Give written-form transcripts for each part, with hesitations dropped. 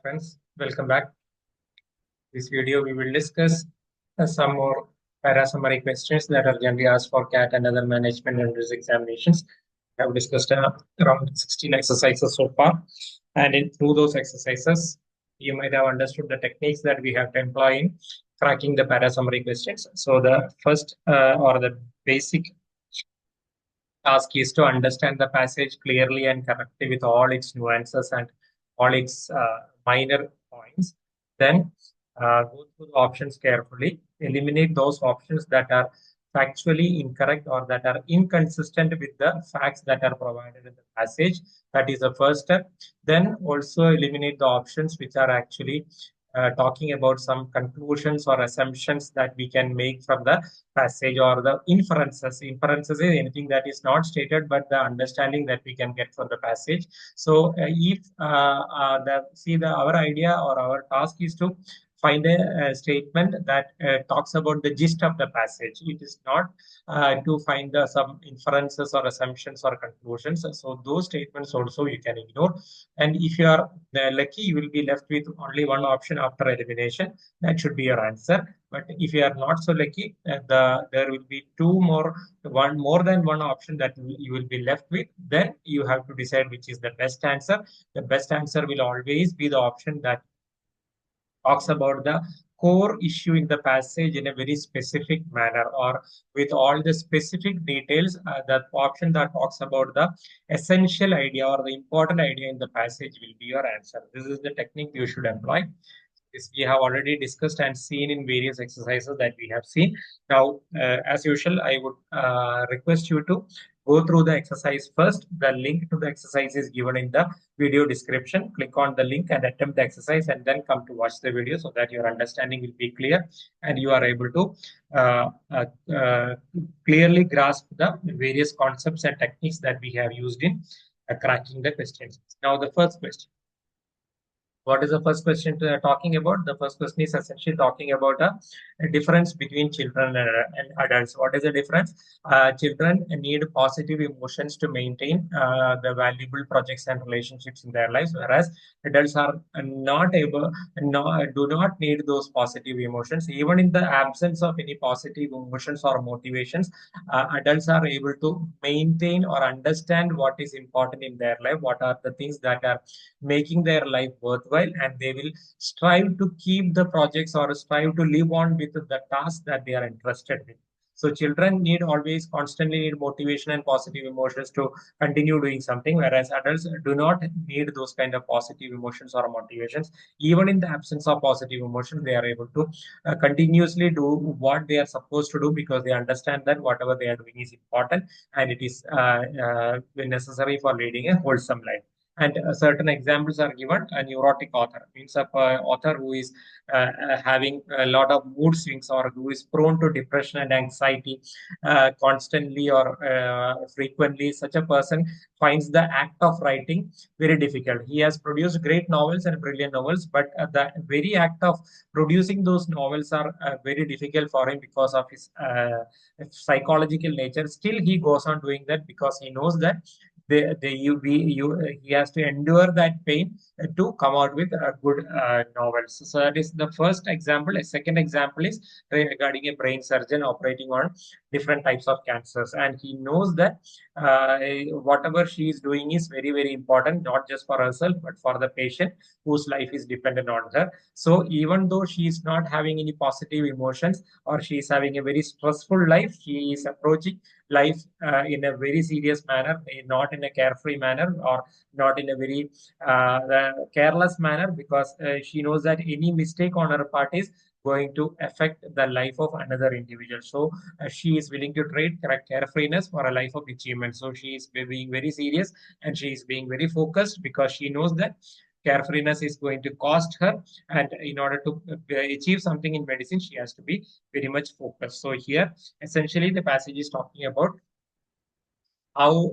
Friends, welcome back. This video we will discuss some more para summary questions that are generally asked for CAT and other management and risk examinations. I have discussed around 16 exercises so far, and through those exercises, you might have understood the techniques that we have to employ in cracking the para summary questions. So the first or the basic task is to understand the passage clearly and correctly with all its nuances and all its minor points. Then go through the options carefully, eliminate those options that are factually incorrect or that are inconsistent with the facts that are provided in the passage. That is the first step. Then also eliminate the options which are actually talking about some conclusions or assumptions that we can make from the passage or the inferences. Inferences is anything that is not stated, but the understanding that we can get from the passage. So if our idea or our task is to find a statement that talks about the gist of the passage. It is not to find some inferences or assumptions or conclusions. So those statements also you can ignore. And if you are lucky, you will be left with only one option after elimination. That should be your answer. But if you are not so lucky, there will be one more than one option that you will be left with. Then you have to decide which is the best answer. The best answer will always be the option that talks about the core issue in the passage in a very specific manner or with all the specific details. The option that talks about the essential idea or the important idea in the passage will be your answer. This is the technique you should employ. This we have already discussed and seen in various exercises that we have seen. Now, as usual, I would request you to go through the exercise first. The link to the exercise is given in the video description. Click on the link and attempt the exercise and then come to watch the video so that your understanding will be clear and you are able to uh, uh, uh, clearly grasp the various concepts and techniques that we have used in cracking the questions. Now, the first question. What is the first question talking about? The first question is essentially talking about a difference between children and adults. What is the difference? Children need positive emotions to maintain the valuable projects and relationships in their lives, whereas adults are not able, do not need those positive emotions. Even in the absence of any positive emotions or motivations, adults are able to maintain or understand what is important in their life, what are the things that are making their life worthwhile, and they will strive to keep the projects or strive to live on with the task that they are interested in. So children need always constantly need motivation and positive emotions to continue doing something, whereas adults do not need those kind of positive emotions or motivations. Even in the absence of positive emotion, they are able to continuously do what they are supposed to do because they understand that whatever they are doing is important and it is necessary for leading a wholesome life. And certain examples are given. A neurotic author means a author who is having a lot of mood swings or who is prone to depression and anxiety constantly or frequently. Such a person finds the act of writing very difficult. He has produced great novels and brilliant novels, but the very act of producing those novels are very difficult for him because of his psychological nature. Still, he goes on doing that because he knows that he has to endure that pain to come out with good novels. So that is the first example. A second example is regarding a brain surgeon operating on different types of cancers, and he knows that whatever she is doing is very very important, not just for herself but for the patient whose life is dependent on her. So even though she is not having any positive emotions or she is having a very stressful life, she is approaching life in a very serious manner, not in a carefree manner or not in a very careless manner, because she knows that any mistake on her part is going to affect the life of another individual. So she is willing to trade carefreeness for a life of achievement. So she is being very serious and she is being very focused because she knows that carefreeness is going to cost her, and in order to achieve something in medicine she has to be very much focused. So here essentially the passage is talking about how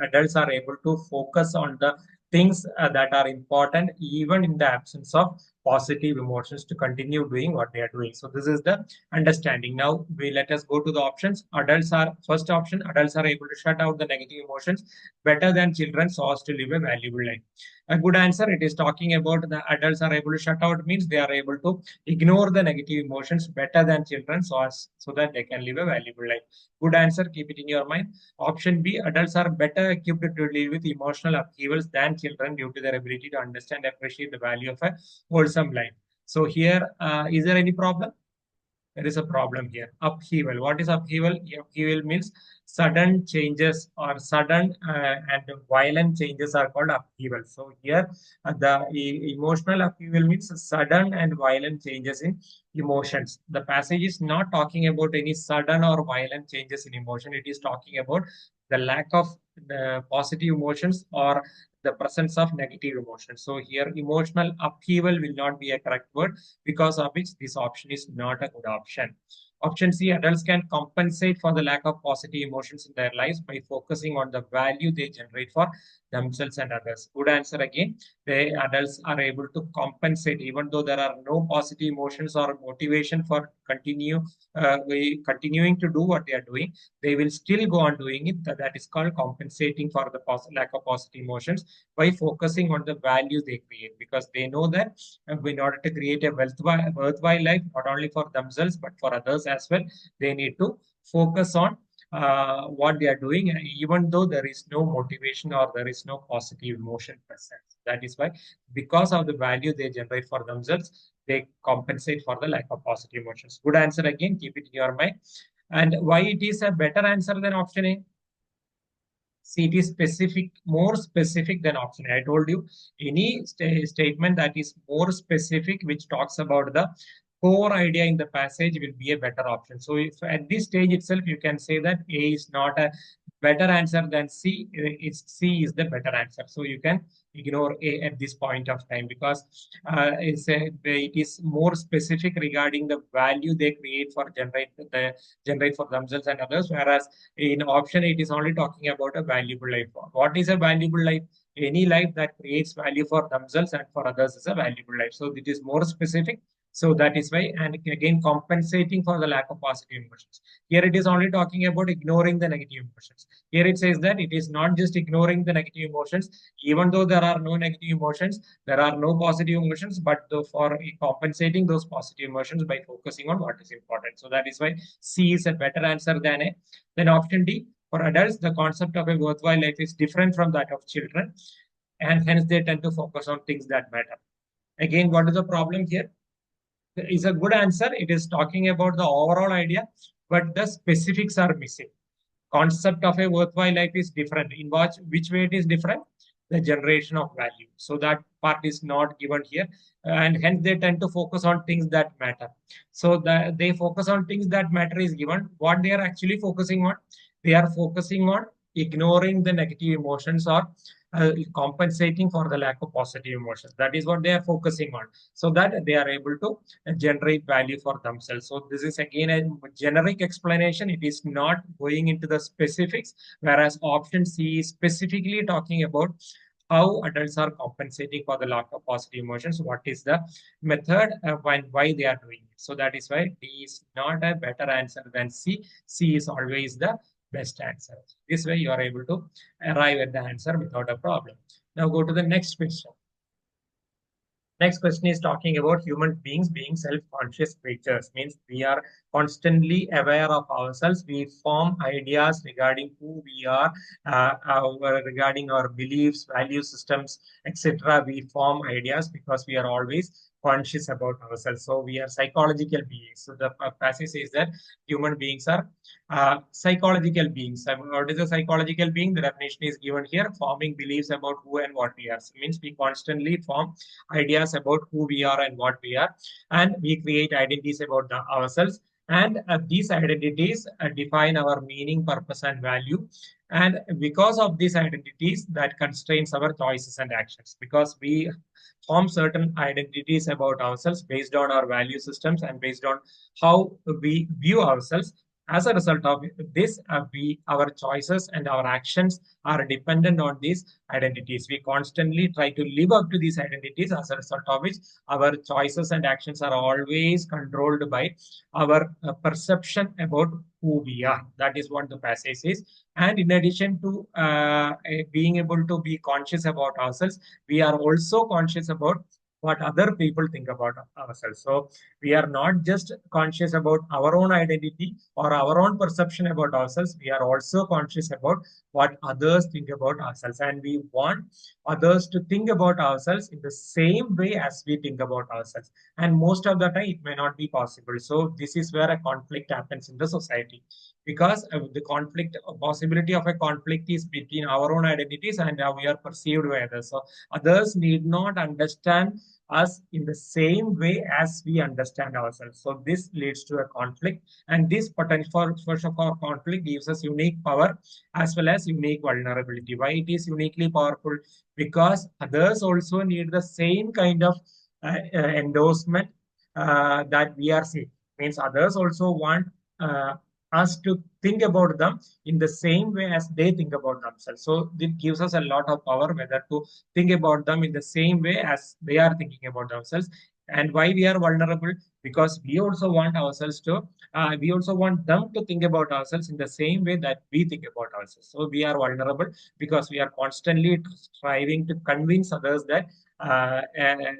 adults are able to focus on the things that are important even in the absence of positive emotions to continue doing what they are doing. So this is the understanding. Now we let us go to the options. Adults are first option. Adults are able to shut out the negative emotions better than children so as to live a valuable life. A good answer. It is talking about the adults are able to shut out means they are able to ignore the negative emotions better than children so that they can live a valuable life. Good answer. Keep it in your mind. Option B, adults are better equipped to deal with emotional upheavals than children due to their ability to understand and appreciate the value of a wholesome life. So here, is there any problem? There is a problem here. Upheaval. What is upheaval? Upheaval means sudden changes or sudden and violent changes are called upheaval. So here, the emotional upheaval means sudden and violent changes in emotions. The passage is not talking about any sudden or violent changes in emotion. It is talking about the lack of the positive emotions or the presence of negative emotions. So here, emotional upheaval will not be a correct word, because of which this option is not a good option. Option C, adults can compensate for the lack of positive emotions in their lives by focusing on the value they generate for themselves and others. Good answer again. The adults are able to compensate even though there are no positive emotions or motivation for continuing to do what they are doing. They will still go on doing it. That is called compensating for the lack of positive emotions by focusing on the value they create, because they know that in order to create a worthwhile life, not only for themselves but for others as well, they need to focus on what they are doing, even though there is no motivation or there is no positive emotion present. That is why, because of the value they generate for themselves, they compensate for the lack of positive emotions. Good answer again, keep it in your mind. And why it is a better answer than option A? See, it is specific, more specific than option A. I told you, any statement that is more specific, which talks about the core idea in the passage, will be a better option. So if at this stage itself, you can say that A is not a better answer than C, it's C is the better answer. So you can ignore A at this point of time, because it is more specific regarding the value they create for generate for themselves and others, whereas in option it is only talking about a valuable life. What is a valuable life? Any life that creates value for themselves and for others is a valuable life. So it is more specific. So that is why, and again, compensating for the lack of positive emotions. Here it is only talking about ignoring the negative emotions. Here it says that it is not just ignoring the negative emotions, even though there are no negative emotions, there are no positive emotions, but for compensating those positive emotions by focusing on what is important. So that is why C is a better answer than A. Then option D, for adults, the concept of a worthwhile life is different from that of children, and hence they tend to focus on things that matter. Again, what is the problem here? Is a good answer. It is talking about the overall idea, but the specifics are missing. Concept of a worthwhile life is different. In which way it is different? The generation of value. So that part is not given here, and hence they tend to focus on things that matter. So they focus on things that matter is given. What they are actually focusing on? They are focusing on ignoring the negative emotions or compensating for the lack of positive emotions. That is what they are focusing on, so that they are able to generate value for themselves. So this is again a generic explanation. It is not going into the specifics, whereas option C is specifically talking about how adults are compensating for the lack of positive emotions. What is the method and why they are doing it? So that is why D is not a better answer than C. C is always the best answer. This way you are able to arrive at the answer without a problem. Now go to the next question. Next question is talking about human beings being self-conscious creatures. Means we are constantly aware of ourselves. We form ideas regarding who we are, regarding our beliefs, value systems, etc. We form ideas because we are always conscious about ourselves. So we are psychological beings. So the passage says that human beings are psychological beings. What is a psychological being? The definition is given here: forming beliefs about who and what we are. So it means we constantly form ideas about who we are and what we are, and we create identities about ourselves, and these identities define our meaning, purpose, and value. And because of these identities, that constrains our choices and actions, because we form certain identities about ourselves based on our value systems and based on how we view ourselves. As a result of this, our choices and our actions are dependent on these identities. We constantly try to live up to these identities, as a result of which our choices and actions are always controlled by our perception about who we are. That is what the passage says. And in addition to being able to be conscious about ourselves, we are also conscious about what other people think about ourselves. So we are not just conscious about our own identity or our own perception about ourselves. We are also conscious about what others think about ourselves. And we want others to think about ourselves in the same way as we think about ourselves. And most of the time, it may not be possible. So this is where a conflict happens in the society, because the conflict possibility of a conflict is between our own identities and how we are perceived by others. So others need not understand us in the same way as we understand ourselves. So this leads to a conflict, and this potential for conflict gives us unique power as well as unique vulnerability. Why it is uniquely powerful? Because others also need the same kind of endorsement that we are seeing. Means others also want uh, us to think about them in the same way as they think about themselves. So it gives us a lot of power whether to think about them in the same way as they are thinking about themselves. And why we are vulnerable? Because we also want ourselves to, we also want them to think about ourselves in the same way that we think about ourselves. So we are vulnerable because we are constantly striving to convince others that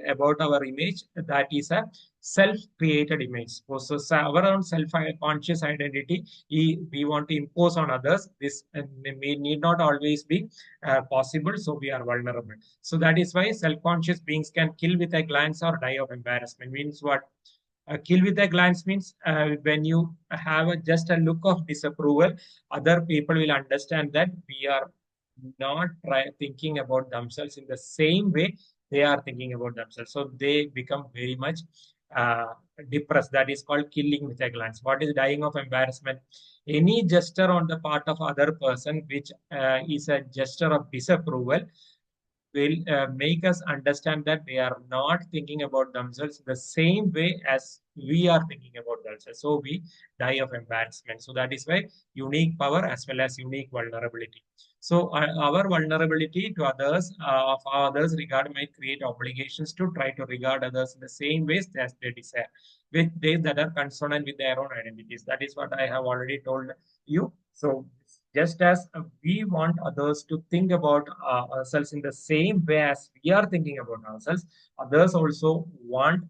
about our image that is a self-created image. So our own self-conscious identity, we want to impose on others. This may need not always be possible. So we are vulnerable. So that is why self-conscious beings can kill with a glance or die of embarrassment. Means what? Kill with a glance means when you have just a look of disapproval, other people will understand that we are not thinking about themselves in the same way they are thinking about themselves. So they become very much uh, depressed. That is called killing with a glance. What is dying of embarrassment? Any gesture on the part of other person which is a gesture of disapproval will make us understand that they are not thinking about themselves the same way as we are thinking about themselves. So we die of embarrassment. So that is why unique power as well as unique vulnerability. So our vulnerability to others, of others regard might create obligations to try to regard others in the same ways as they desire, with they that are consonant with their own identities. That is what I have already told you. So just as we want others to think about ourselves in the same way as we are thinking about ourselves, others also want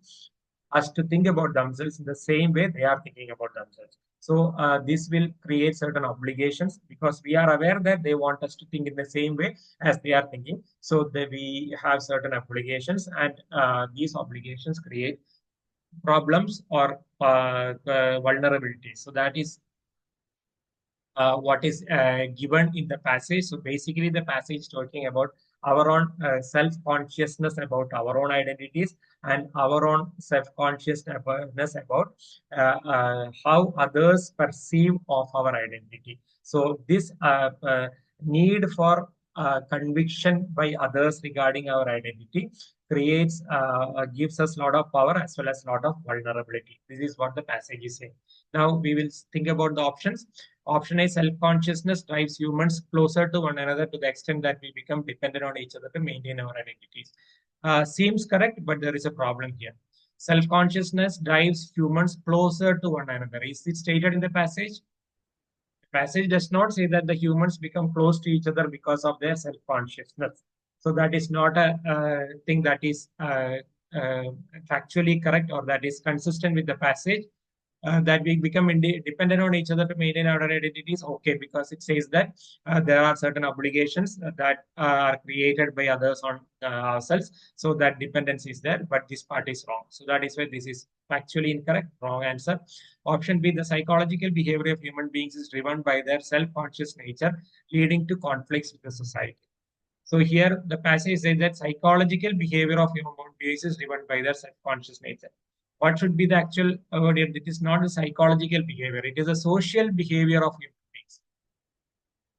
us to think about themselves in the same way they are thinking about themselves. So this will create certain obligations because we are aware that they want us to think in the same way as they are thinking. So we have certain obligations, and these obligations create problems or vulnerabilities. So that is what is given in the passage. So basically, the passage talking about our own self-consciousness about our own identities and our own self-conscious awareness about how others perceive of our identity. So this need for conviction by others regarding our identity creates gives us a lot of power as well as a lot of vulnerability. This is what the passage is saying. Now we will think about the options. Option A, self-consciousness drives humans closer to one another to the extent that we become dependent on each other to maintain our identities. Seems correct, but there is a problem here. Self-consciousness drives humans closer to one another. Is it stated in the passage? The passage does not say that the humans become close to each other because of their self-consciousness. So that is not a thing that is uh, factually correct or that is consistent with the passage. That we become dependent on each other to maintain our identities. Okay, because it says that there are certain obligations that are created by others on ourselves. So that dependence is there, but this part is wrong. So that is why this is factually incorrect. Wrong answer. Option B, the psychological behavior of human beings is driven by their self-conscious nature, leading to conflicts with the society. So here the passage says that psychological behavior of human beings is driven by their self-conscious nature. What should be the actual word here? It is not a psychological behavior. It is a social behavior of human beings.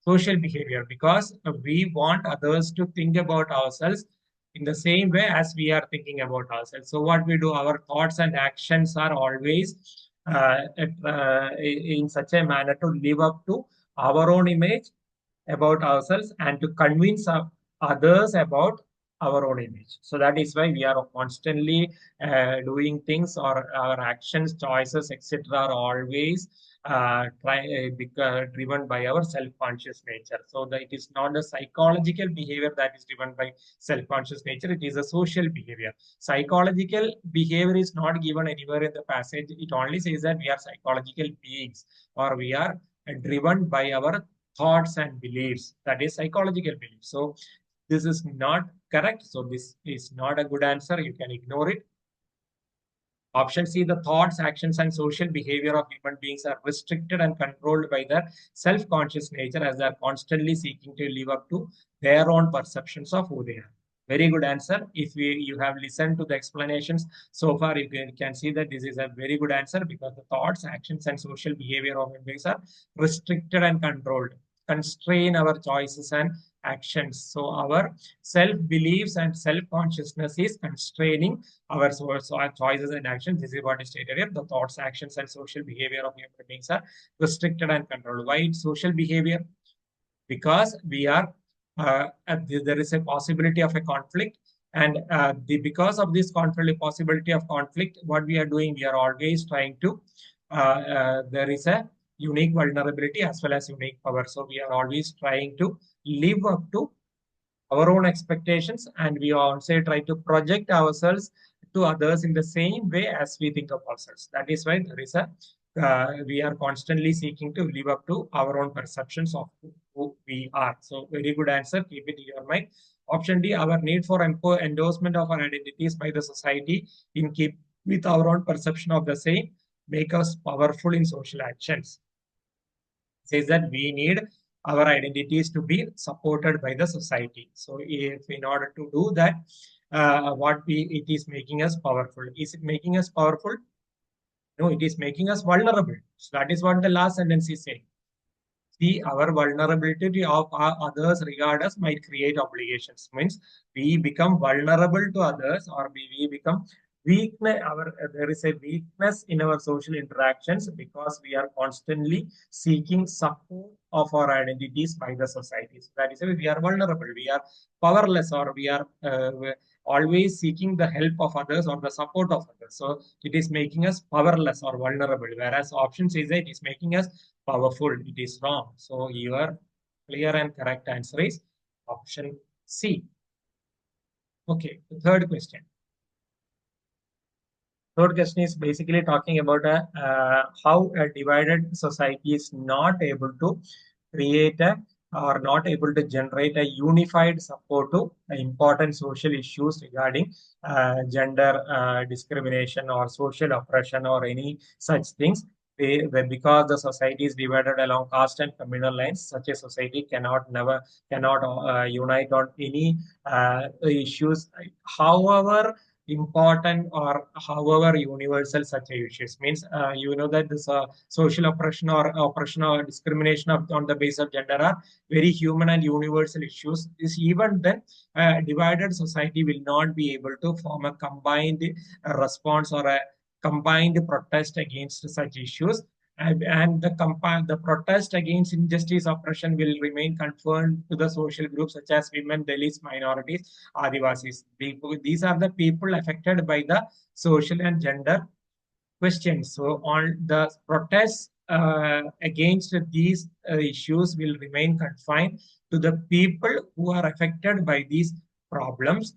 Social behavior, because we want others to think about ourselves in the same way as we are thinking about ourselves. So what we do, our thoughts and actions are always in such a manner to live up to our own image about ourselves and to convince others about our own image. So that is why we are constantly doing things, or our actions, choices, etc. are always driven by our self-conscious nature. So that it is not a psychological behavior that is driven by self-conscious nature. It is a social behavior. Psychological behavior is not given anywhere in the passage. It only says that we are psychological beings, or we are driven by our thoughts and beliefs. That is psychological beliefs. So this is not correct. So this is not a good answer. You can ignore it. Option C, the thoughts, actions, and social behavior of human beings are restricted and controlled by their self-conscious nature, as they are constantly seeking to live up to their own perceptions of who they are. Very good answer. If you have listened to the explanations so far, you can see that this is a very good answer, because the thoughts, actions, and social behavior of human beings are restricted and controlled, constrain our choices and actions. So our self-beliefs and self-consciousness is constraining our choices and actions. This is what is stated here. The thoughts, actions, and social behavior of human beings are restricted and controlled. Why it's social behavior? Because we are there is a possibility of a conflict, and because of this conflict, possibility of conflict, what we are doing, we are always trying to there is a unique vulnerability as well as unique power. So we are always trying to live up to our own expectations, and we also try to project ourselves to others in the same way as we think of ourselves. That is why there is a we are constantly seeking to live up to our own perceptions of who we are. So very good answer. Keep it in your mind. Option D, our need for endorsement of our identities by the society in keep with our own perception of the same make us powerful in social actions. Says that we need our identities to be supported by the society. So if in order to do that, it is making us powerful. Is it making us powerful? No, it is making us vulnerable. So that is what the last sentence is saying. See, our vulnerability of others regard us might create obligations. Means we become vulnerable to others, or we become weakness. There is a weakness in our social interactions because we are constantly seeking support of our identities by the society. So that is why we are vulnerable. We are powerless, or we are always seeking the help of others or the support of others. So it is making us powerless or vulnerable. Whereas option says that it is making us powerful. It is wrong. So your clear and correct answer is option C. Okay, the third question. Third question is basically talking about how a divided society is not able to create a or not able to generate a unified support to important social issues regarding gender discrimination or social oppression or any such things. Because the society is divided along caste and communal lines, such a society cannot unite on any issues, however important or however universal such a issues. Means you know that this social oppression or discrimination on the basis of gender are very human and universal issues. Is even then divided society will not be able to form a combined response or a combined protest against such issues. And the protest against injustice, oppression will remain confined to the social groups such as women, Dalits, minorities, Adivasis. These are the people affected by the social and gender questions. So on the protests against these issues will remain confined to the people who are affected by these problems.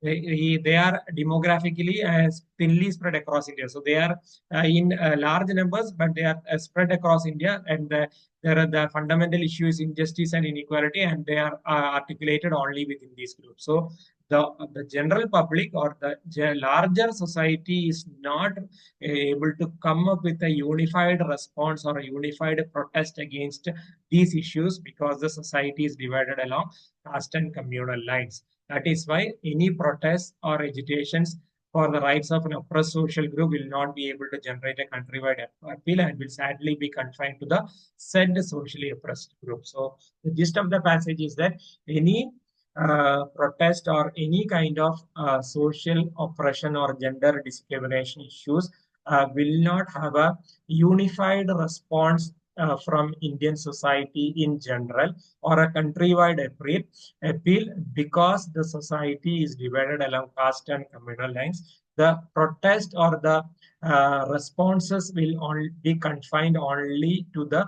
They are demographically thinly spread across India. So they are in large numbers, but they are spread across India, and there are the fundamental issues, injustice and inequality, and they are articulated only within these groups. So the general public or the larger society is not able to come up with a unified response or a unified protest against these issues because the society is divided along caste and communal lines. That is why any protests or agitations for the rights of an oppressed social group will not be able to generate a countrywide appeal and will sadly be confined to the said socially oppressed group. So the gist of the passage is that any protest or any kind of social oppression or gender discrimination issues will not have a unified response from Indian society in general, or a countrywide appeal, because the society is divided along caste and communal lines. The protest or the responses will only be confined only to the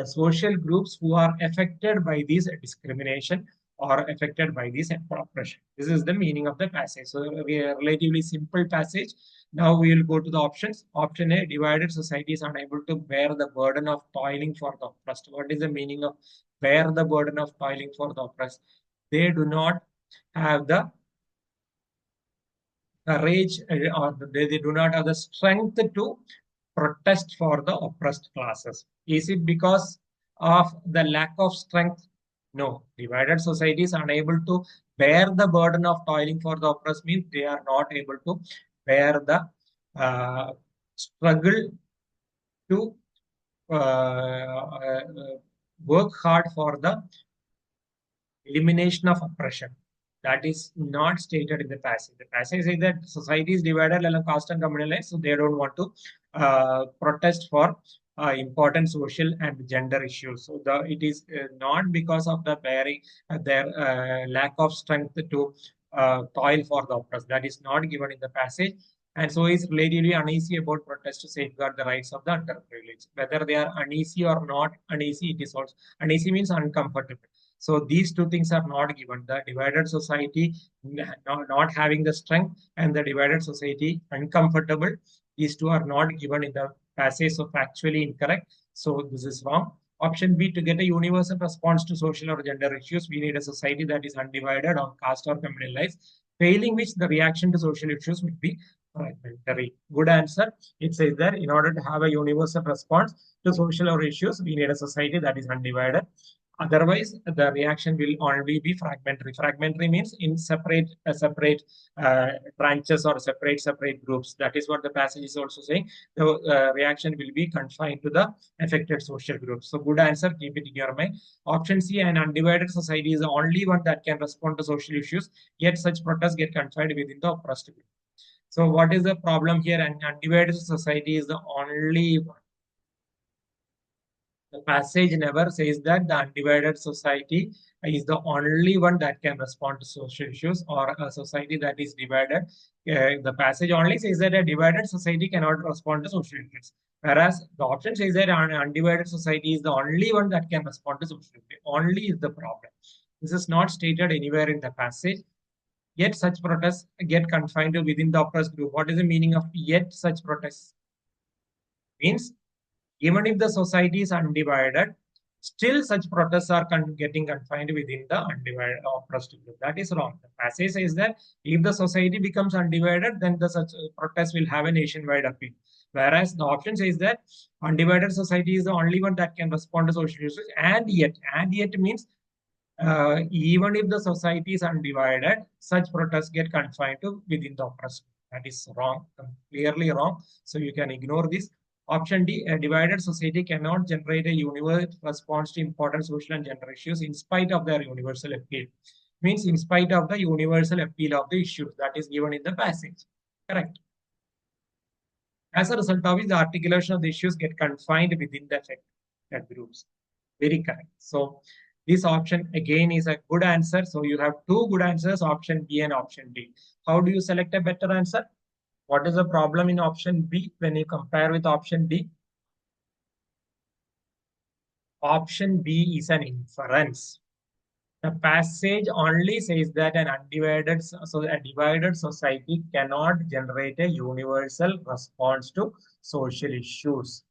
social groups who are affected by this discrimination or affected by this oppression. This is the meaning of the passage. So, a relatively simple passage. Now we will go to the options. Option A: divided societies are unable to bear the burden of toiling for the oppressed. What is the meaning of bear the burden of toiling for the oppressed? They do not have the courage, or they do not have the strength to protest for the oppressed classes. Is it because of the lack of strength? No. Divided societies unable to bear the burden of toiling for the oppressed means they are not able to bear the struggle to work hard for the elimination of oppression. That is not stated in the passage. The passage says that society is divided along caste and communal lines, so they don't want to protest for important social and gender issues. So it is not because of the bearing their lack of strength to toil for the oppressed. That is not given in the passage. And so is relatively uneasy about protest to safeguard the rights of the underprivileged. Whether they are uneasy or not uneasy, it is also uneasy means uncomfortable. So these two things are not given. The divided society not having the strength, and the divided society uncomfortable. These two are not given in the passage, so factually incorrect. So this is wrong. Option B: to get a universal response to social or gender issues, we need a society that is undivided on caste or communal lines, failing which the reaction to social issues would be fragmentary. Good answer. It says that in order to have a universal response to social or issues, we need a society that is undivided. Otherwise, the reaction will only be fragmentary. Fragmentary means in separate branches or separate groups. That is what the passage is also saying. The reaction will be confined to the affected social groups. So, good answer. Keep it in your mind. Option C: an undivided society is the only one that can respond to social issues. Yet, such protests get confined within the oppressed group. So, what is the problem here? An undivided society is the only one. The passage never says that the undivided society is the only one that can respond to social issues, or a society that is divided. The passage only says that a divided society cannot respond to social issues. Whereas the option says that an undivided society is the only one that can respond to social issues. Only is the problem. This is not stated anywhere in the passage. Yet such protests get confined to within the oppressed group. What is the meaning of yet such protests? Means even if the society is undivided, still such protests are getting confined within the undivided oppressed group. That is wrong. The passage says that if the society becomes undivided, then the such protest will have a nationwide appeal. Whereas the option says that undivided society is the only one that can respond to social issues, and yet means even if the society is undivided, such protests get confined to within the oppressed. That is wrong, clearly wrong. So you can ignore this. Option D: a divided society cannot generate a universal response to important social and gender issues in spite of their universal appeal. Means in spite of the universal appeal of the issues that is given in the passage. Correct. As a result of it, the articulation of the issues get confined within the affected groups. Very correct. So this option again is a good answer. So you have two good answers, option B and option D. How do you select a better answer? What is the problem in option B when you compare with option D? Option B is an inference. The passage only says that a divided society cannot generate a universal response to social issues.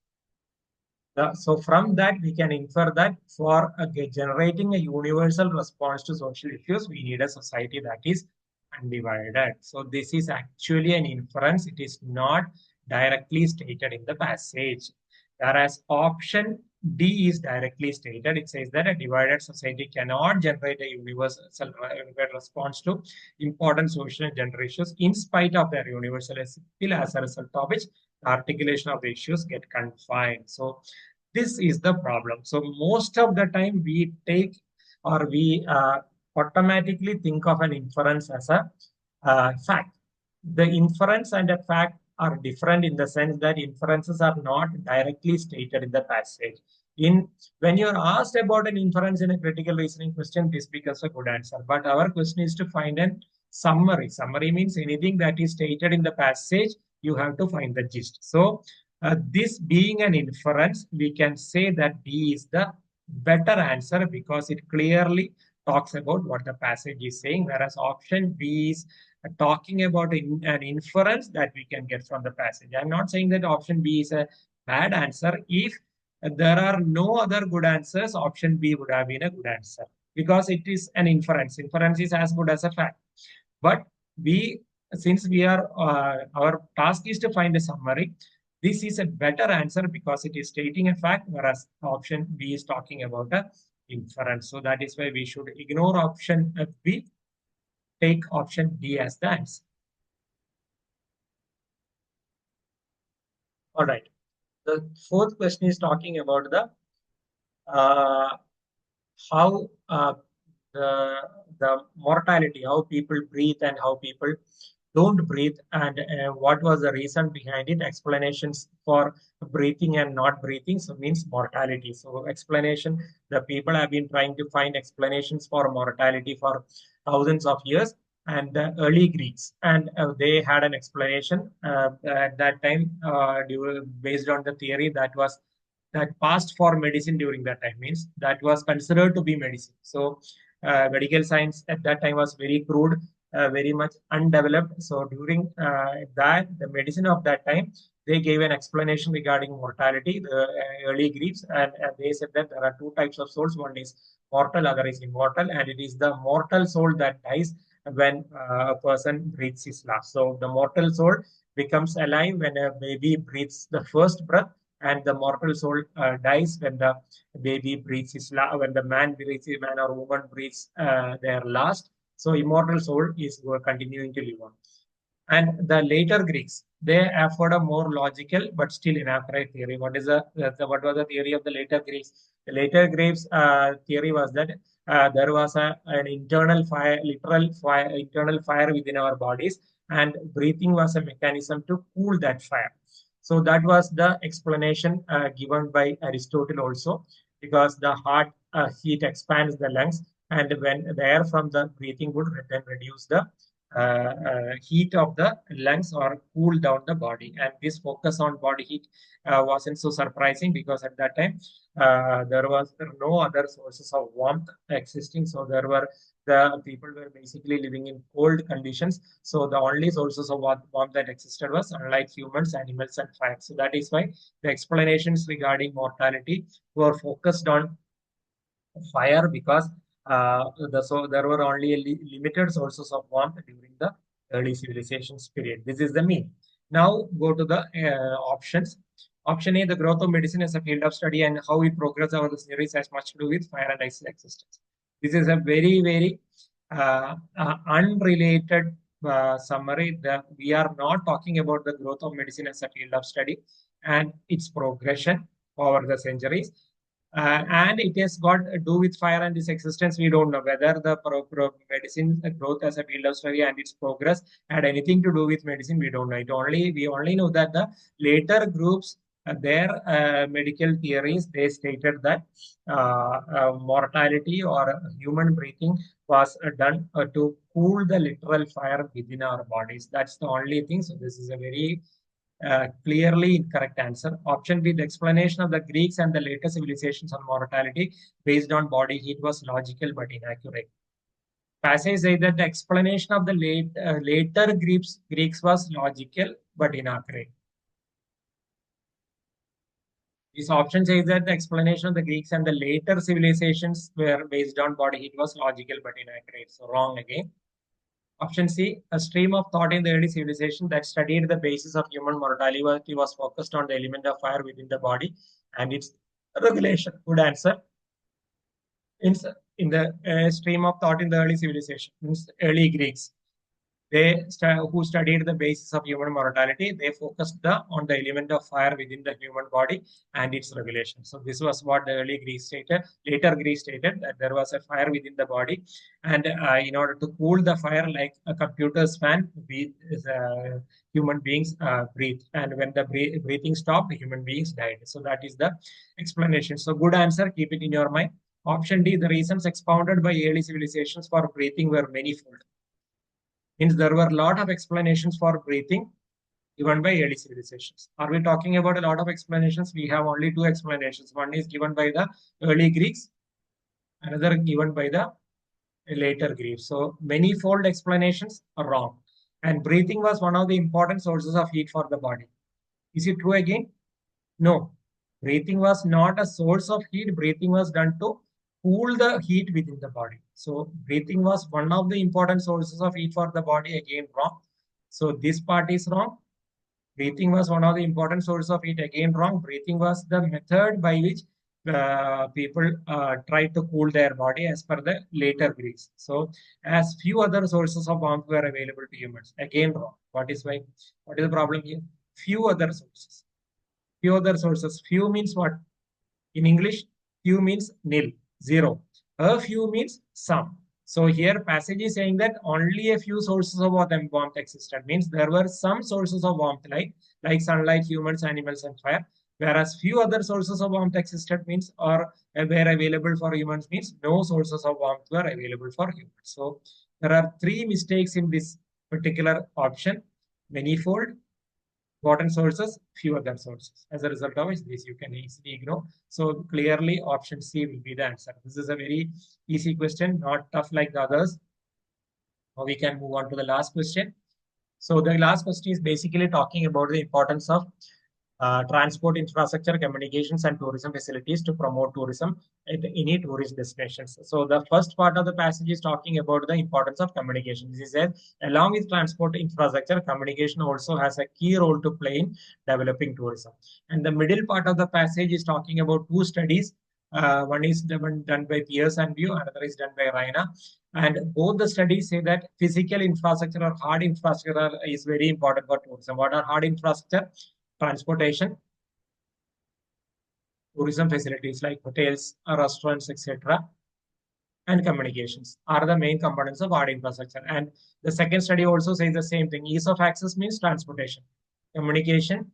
So from that, we can infer that for generating a universal response to social issues, we need a society that is undivided. So this is actually an inference. It is not directly stated in the passage. Whereas option D is directly stated. It says that a divided society cannot generate a universal response to important social and gender issues in spite of their universal appeal, as a result of which the articulation of the issues get confined. So this is the problem. So most of the time we take, or we automatically think of an inference as a fact. The inference and a fact are different in the sense that inferences are not directly stated in the passage. When you're asked about an inference in a critical reasoning question, this becomes a good answer. But our question is to find a summary. Summary means anything that is stated in the passage, you have to find the gist. So this being an inference, we can say that D is the better answer because it clearly talks about what the passage is saying, whereas option B is talking about an inference that we can get from the passage. I'm not saying that option B is a bad answer. If there are no other good answers, option B would have been a good answer because it is an inference. Inference is as good as a fact. But we, since we are, our task is to find a summary, this is a better answer because it is stating a fact, whereas option B is talking about a inference. So that is why we should ignore option B, take option D as the answer. All right. The fourth question is talking about the uh, how the mortality, how people breathe and how people don't breathe, and what was the reason behind it. Explanations for breathing and not breathing, so means mortality. So explanation, the people have been trying to find explanations for mortality for thousands of years, and the early Greeks, and they had an explanation at that time based on the theory that passed for medicine during that time, means that was considered to be medicine. So medical science at that time was very crude, very much undeveloped. So during the medicine of that time, they gave an explanation regarding mortality, the early Greeks, and they said that there are two types of souls. One is mortal, other is immortal, and it is the mortal soul that dies when a person breathes his last. So the mortal soul becomes alive when a baby breathes the first breath, and the mortal soul dies when the baby breathes his last, when the man or woman breathes their last. So immortal soul is continuing to live on. And the later Greeks, they offered a more logical but still inaccurate theory. What was the theory of the later Greeks? The later Greeks theory was that there was an internal fire, literal fire, internal fire within our bodies, and breathing was a mechanism to cool that fire. So that was the explanation given by Aristotle also, because the heart heat expands the lungs, and when the air from the breathing would then reduce the heat of the lungs or cool down the body. And this focus on body heat wasn't so surprising because at that time there was no other sources of warmth existing. So the people were basically living in cold conditions. So the only sources of warmth that existed was, unlike humans, animals, and fire. So that is why the explanations regarding mortality were focused on fire because so there were only limited sources of warmth during the early civilizations period. This is the mean. Now go to the options. Option A, the growth of medicine as a field of study and how it progressed over the centuries has much to do with fire and ice existence. This is a very unrelated summary. That we are not talking about the growth of medicine as a field of study and its progression over the centuries, and it has got to do with fire and its existence. We don't know whether the medicine growth as a field of study and its progress had anything to do with medicine. We don't know. We only know that the later groups, their medical theories, they stated that mortality or human breathing was done to cool the literal fire within our bodies. That's the only thing. So this is a very clearly incorrect answer. Option B, the explanation of the Greeks and the later civilizations on mortality based on body heat was logical but inaccurate. Passage says that the explanation of the later Greeks was logical but inaccurate. This option says that the explanation of the Greeks and the later civilizations were based on body heat was logical but inaccurate. So wrong again. Option C, a stream of thought in the early civilization that studied the basis of human mortality was focused on the element of fire within the body and its regulation. Good answer. In, in the stream of thought in the early civilization, means early Greeks. who studied the basis of human mortality, they focused on the element of fire within the human body and its regulation. So this was what the early Greeks stated. Later Greeks stated that there was a fire within the body, and in order to cool the fire, like a computer's fan, human beings breathe, and when the breathing stopped, human beings died. So that is the explanation. So good answer. Keep it in your mind. Option D, the reasons expounded by early civilizations for breathing were manifold. Means there were a lot of explanations for breathing given by early civilizations. Are we talking about a lot of explanations? We have only two explanations. One is given by the early Greeks, another given by the later Greeks. So manifold explanations are wrong. And breathing was one of the important sources of heat for the body. Is it true again? No. Breathing was not a source of heat. Breathing was done to cool the heat within the body. So breathing was one of the important sources of heat for the body. Again, wrong. So this part is wrong. Breathing was one of the important sources of heat. Again, wrong. Breathing was the method by which people tried to cool their body as per the later Greeks. So, as few other sources of warmth were available to humans. Again, wrong. What is why? What is the problem here? Few other sources. Few other sources. Few means what? In English, few means nil, zero. A few means some. So here passage is saying that only a few sources of warmth existed. Means there were some sources of warmth like sunlight, humans, animals, and fire. Whereas few other sources of warmth existed means or were available for humans means no sources of warmth were available for humans. So there are three mistakes in this particular option: manifold, important sources, few other sources. As a result of which, this you can easily ignore. So clearly, option C will be the answer. This is a very easy question, not tough like the others. Now we can move on to the last question. So the last question is basically talking about the importance of transport infrastructure, communications, and tourism facilities to promote tourism at any tourist destinations. So the first part of the passage is talking about the importance of communication. This is said, along with transport infrastructure, communication also has a key role to play in developing tourism. And the middle part of the passage is talking about two studies. One is done by Pierce and View, another is done by Raina. And both the studies say that physical infrastructure or hard infrastructure is very important for tourism. What are hard infrastructure? Transportation, tourism facilities like hotels, restaurants, etc., and communications are the main components of hard infrastructure. And the second study also says the same thing. Ease of access means transportation. Communication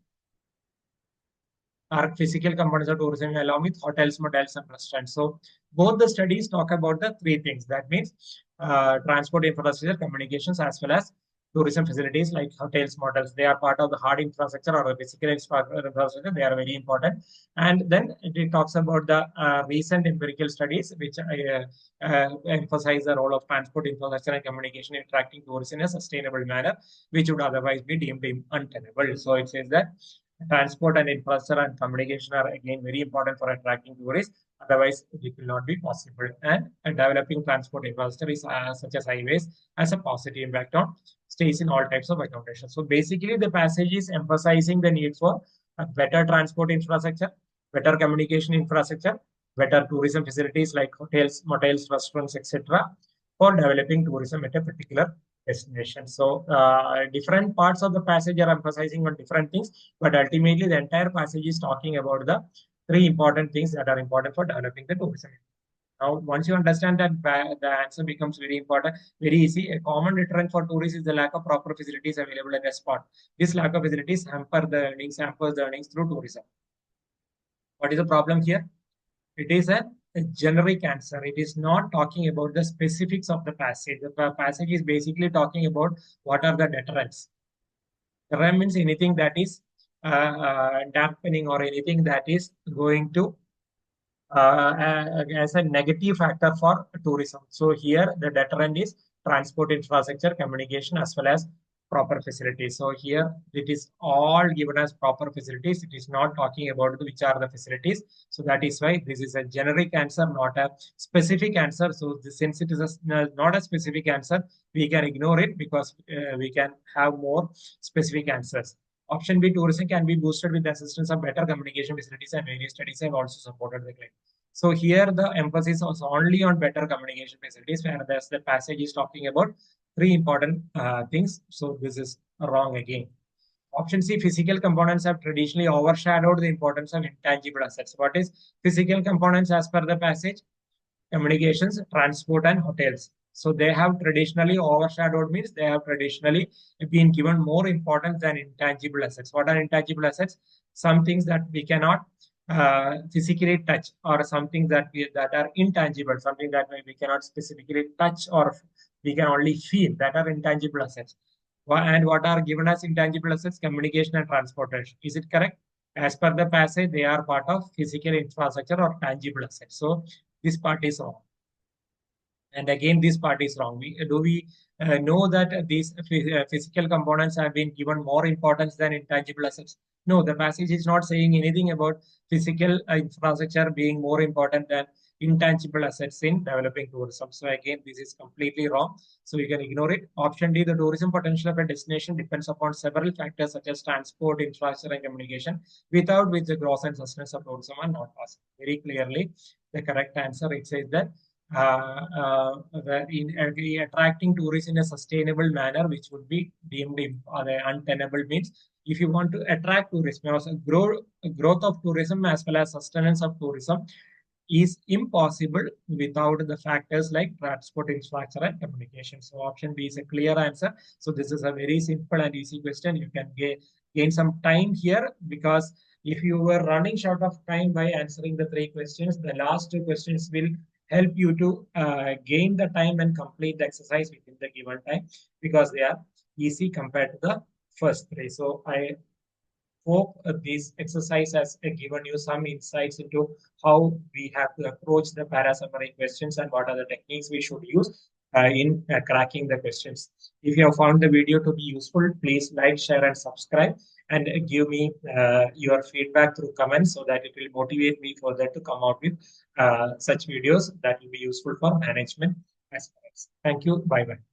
are physical components of tourism along with hotels, motels, and restaurants. So both the studies talk about the three things. That means transport infrastructure, communications, as well as tourism facilities like hotels, motels. They are part of the hard infrastructure or the physical infrastructure. They are very important. And then it talks about the recent empirical studies which emphasize the role of transport infrastructure and communication in attracting tourists in a sustainable manner, which would otherwise be deemed untenable. So it says that transport and infrastructure and communication are again very important for attracting tourists. Otherwise, it will not be possible. And developing transport infrastructure is such as highways has a positive impact on stays in all types of accommodation. So basically, the passage is emphasizing the need for a better transport infrastructure, better communication infrastructure, better tourism facilities like hotels, motels, restaurants, etc., for developing tourism at a particular destination. So different parts of the passage are emphasizing on different things, but ultimately the entire passage is talking about the three important things that are important for developing the tourism. Now, once you understand that, the answer becomes very important, very easy. A common deterrent for tourists is the lack of proper facilities available at a spot. This lack of facilities hampers the earnings through tourism. What is the problem here? It is a generic answer. It is not talking about the specifics of the passage. The passage is basically talking about what are the deterrents. Deterrent means anything that is dampening or anything that is going to as a negative factor for tourism. So here the deterrent is transport infrastructure, communication, as well as proper facilities. So here it is all given as proper facilities. It is not talking about which are the facilities. So that is why this is a generic answer, not a specific answer. So since it is not a specific answer, we can ignore it because we can have more specific answers. Option B, tourism can be boosted with the assistance of better communication facilities, and various studies have also supported the claim. So here the emphasis was only on better communication facilities, whereas the passage is talking about three important things. So this is wrong again. Option C, physical components have traditionally overshadowed the importance of intangible assets. What is physical components as per the passage? Communications, transport, and hotels. So they have traditionally overshadowed means they have traditionally been given more importance than intangible assets. What are intangible assets? Some things that we cannot physically touch, or something that are intangible, something that we cannot specifically touch or we can only feel. That are intangible assets. And what are given as intangible assets? Communication and transportation. Is it correct? As per the passage, they are part of physical infrastructure or tangible assets. So this part is wrong. And again, this part is wrong. Do we know that these physical components have been given more importance than intangible assets? No, the passage is not saying anything about physical infrastructure being more important than intangible assets in developing tourism. So again, this is completely wrong. So you can ignore it. Option D, the tourism potential of a destination depends upon several factors such as transport, infrastructure, and communication, without which the growth and sustenance of tourism are not possible. Very clearly, the correct answer, it says that attracting tourists in a sustainable manner, which would be deemed untenable, means if you want to attract tourists, growth of tourism as well as sustenance of tourism is impossible without the factors like transport, infrastructure, and communication. So option B is a clear answer. So this is a very simple and easy question. You can gain some time here, because if you were running short of time by answering the three questions, the last two questions will help you to gain the time and complete the exercise within the given time, because they are easy compared to the first three. So I hope this exercise has given you some insights into how we have to approach the para summary questions and what are the techniques we should use in cracking the questions. If you have found the video to be useful, please like, share, and subscribe, and give me your feedback through comments so that it will motivate me further to come out with such videos that will be useful for management aspects. Thank you. Bye bye.